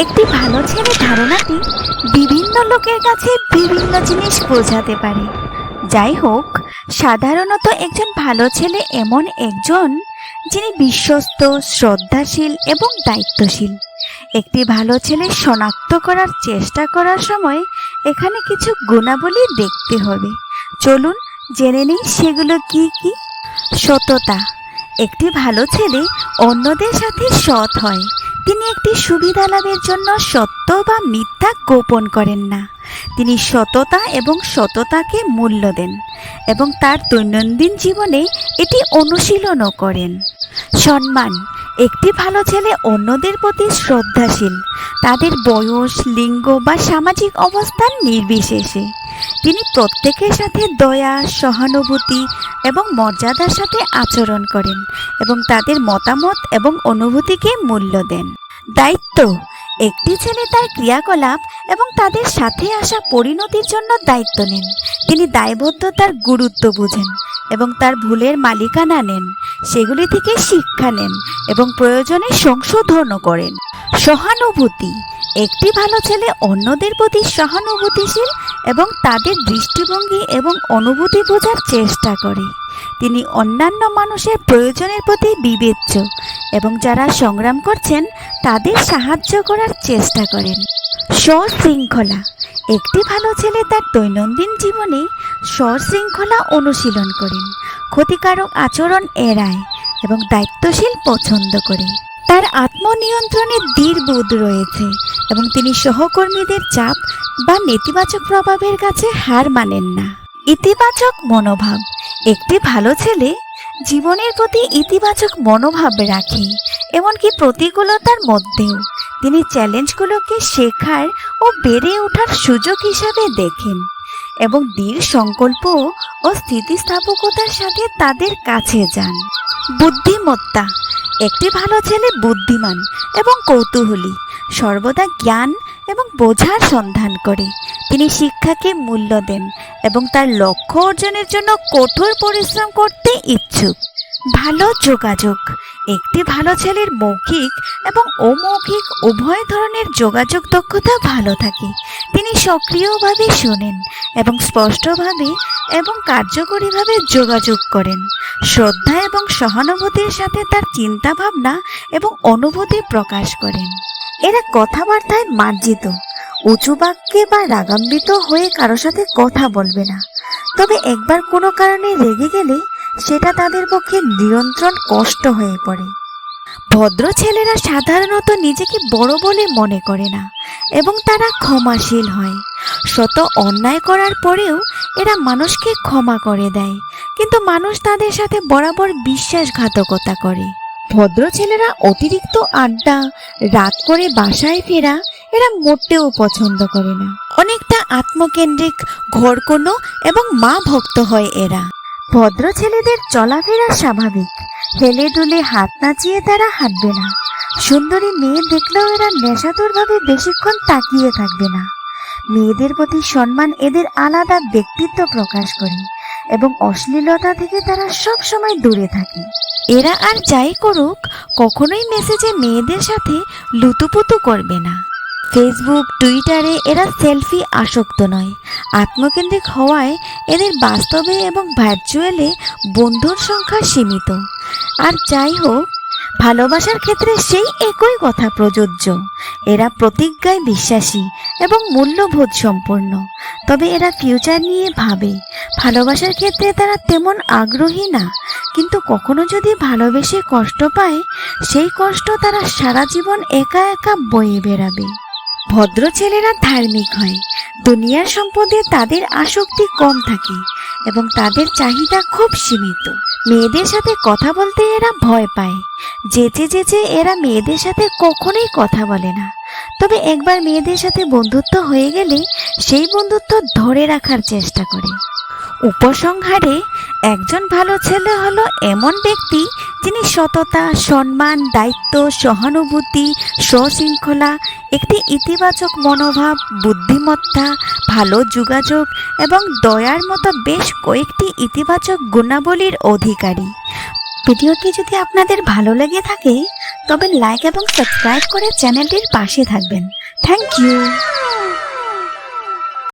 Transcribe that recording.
একটি ভালো ছেলে ধারণাটি বিভিন্ন লোকের কাছে বিভিন্ন জিনিস বোঝাতে পারে। যাই হোক, সাধারণত একজন ভালো ছেলে এমন একজন যিনি বিশ্বস্ত, শ্রদ্ধাশীল এবং দায়িত্বশীল। একটি ভালো ছেলে শনাক্ত করার চেষ্টা করার সময় এখানে কিছু গুণাবলী দেখতে হবে। চলুন জেনে নিই সেগুলো কি কি। সততা। একটি ভালো ছেলে অন্যদের সাথে সৎ হয়। তিনি একটি সুবিধা লাভের জন্য সত্য বা মিথ্যা গোপন করেন না। তিনি সততা এবং সততাকে মূল্য দেন এবং তার দৈনন্দিন জীবনে এটি অনুশীলনও করেন। সম্মান। একটি ভালো ছেলে অন্যদের প্রতি শ্রদ্ধাশীল, তাদের বয়স, লিঙ্গ বা সামাজিক অবস্থান নির্বিশেষে। তিনি প্রত্যেকের সাথে দয়া, সহানুভূতি এবং মর্যাদার সাথে আচরণ করেন এবং তাদের মতামত এবং অনুভূতিকে মূল্য দেন। দায়িত্ব। একটি ছেলে তার ক্রিয়াকলাপ এবং তাদের সাথে আসা পরিণতির জন্য দায়িত্ব নেন। তিনি দায়বদ্ধতার গুরুত্ব বুঝেন এবং তার ভুলের মালিকানা নেন, সেগুলি থেকে শিক্ষা নেন এবং প্রয়োজনে সংশোধনও করেন। সহানুভূতি। একটি ভালো ছেলে অন্যদের প্রতি সহানুভূতিশীল এবং তাদের দৃষ্টিভঙ্গি এবং অনুভূতি বোঝার চেষ্টা করে। তিনি অন্যান্য মানুষের প্রয়োজনের প্রতি বিবেচ্য এবং যারা সংগ্রাম করছেন তাদের সাহায্য করার চেষ্টা করেন। সশৃঙ্খলা। একটি ভালো ছেলে তার দৈনন্দিন জীবনে সশৃঙ্খলা অনুশীলন করেন, ক্ষতিকারক আচরণ এড়ায় এবং দায়িত্বশীল পছন্দ করে। তার আত্মনিয়ন্ত্রণের দৃঢ়বোধ রয়েছে এবং তিনি সহকর্মীদের চাপ বা নেতিবাচক প্রভাবের কাছে হার মানেন না। ইতিবাচক মনোভাব। একটি ভালো ছেলে জীবনের প্রতি ইতিবাচক মনোভাব রাখে, এমনকি প্রতিকূলতার মধ্যেও। তিনি চ্যালেঞ্জগুলোকে শেখার ও বেড়ে ওঠার সুযোগ হিসাবে দেখেন এবং দৃঢ় সংকল্প ও স্থিতিস্থাপকতার সাথে তাদের কাছে যান। বুদ্ধিমত্তা। একটি ভালো ছেলে বুদ্ধিমান এবং কৌতূহলী, সর্বদা জ্ঞান এবং বোঝার সন্ধান করে। তিনি শিক্ষাকে মূল্য দেন এবং তার লক্ষ্য অর্জনের জন্য কঠোর পরিশ্রম করতে ইচ্ছুক। ভালো যোগাযোগ। একটি ভালো ছেলের মৌখিক এবং অমৌখিক উভয় ধরনের যোগাযোগ দক্ষতা ভালো থাকে। তিনি সক্রিয়ভাবে শোনেন এবং স্পষ্টভাবে এবং কার্যকরীভাবে যোগাযোগ করেন। শ্রদ্ধা এবং সহানুভূতির সাথে তার চিন্তাভাবনা এবং অনুভূতি প্রকাশ করেন। এরা কথাবার্তায় মার্জিত, উঁচু বাক্যে বা রাগান্বিত হয়ে কারো সাথে কথা বলবে না। তবে একবার কোনো কারণে রেগে গেলে সেটা তাদের পক্ষে নিয়ন্ত্রণ কষ্ট হয়ে পড়ে। ভদ্র ছেলেরা সাধারণত নিজেকে বড় বলে মনে করে না এবং তারা ক্ষমাশীল হয়। শত অন্যায় করার পরেও এরা মানুষকে ক্ষমা করে দেয়, কিন্তু মানুষ তাদের সাথে বরাবর বিশ্বাসঘাতকতা করে। ভদ্র ছেলেরা অতিরিক্ত আড্ডা, রাত করে বাসায় ফেরা এরা মোটেও পছন্দ করে না। অনেকটা আত্মকেন্দ্রিক, ঘরকোনো এবং মা ভক্ত হয় এরা। ভদ্র ছেলেদের চলাফেরা স্বাভাবিক, হেলে দুলে হাত নাচিয়ে তারা হাঁটবে না। সুন্দরী মেয়ে দেখলেও এরা নেশাতুরভাবে বেশিক্ষণ তাকিয়ে থাকবে না। মেয়েদের প্রতি সম্মান এদের আলাদা ব্যক্তিত্ব প্রকাশ করে এবং অশ্লীলতা থেকে তারা সব সময় দূরে থাকে। এরা আর যাই করুক, কখনোই মেসেজে মেয়েদের সাথে লুতুপুতু করবে না। ফেসবুক, টুইটারে এরা সেলফি আসক্ত নয়। আত্মকেন্দ্রিক হওয়ায় এদের বাস্তবে এবং ভার্চুয়ালে বন্ধুর সংখ্যা সীমিত। আর যাই হোক, ভালোবাসার ক্ষেত্রে সেই একই কথা প্রযোজ্য। এরা প্রতিজ্ঞায় বিশ্বাসী এবং মূল্যবোধ সম্পন্ন, তবে এরা ফিউচার নিয়ে ভাবে। ভালোবাসার ক্ষেত্রে তারা তেমন আগ্রহী না, কিন্তু কখনো যদি ভালোবেসে কষ্ট পায়, সেই কষ্ট তারা সারা জীবন একা একা বয়ে বেড়াবে। ভদ্র ছেলেরা ধার্মিক হয়। দুনিয়ার সম্পদে তাদের আসক্তি কম থাকে এবং তাদের চাহিদা খুব সীমিত। মেয়েদের সাথে কথা বলতে এরা ভয় পায়। যেচে এরা মেয়েদের সাথে কখনোই কথা বলে না, তবে একবার মেয়েদের সাথে বন্ধুত্ব হয়ে গেলে সেই বন্ধুত্ব ধরে রাখার চেষ্টা করে। উপসংহারে, একজন ভালো ছেলে হলো এমন ব্যক্তি যিনি সততা, সম্মান, দায়িত্ব, সহানুভূতি, সশৃঙ্খলা, একটি ইতিবাচক মনোভাব, বুদ্ধিমত্তা, ভালো যোগাযোগ এবং দয়ার মতো বেশ কয়েকটি ইতিবাচক গুণাবলীর অধিকারী। ভিডিওটি যদি আপনাদের ভালো লেগে থাকে তবে লাইক এবং সাবস্ক্রাইব করে চ্যানেলটির পাশে থাকবেন। Thank you.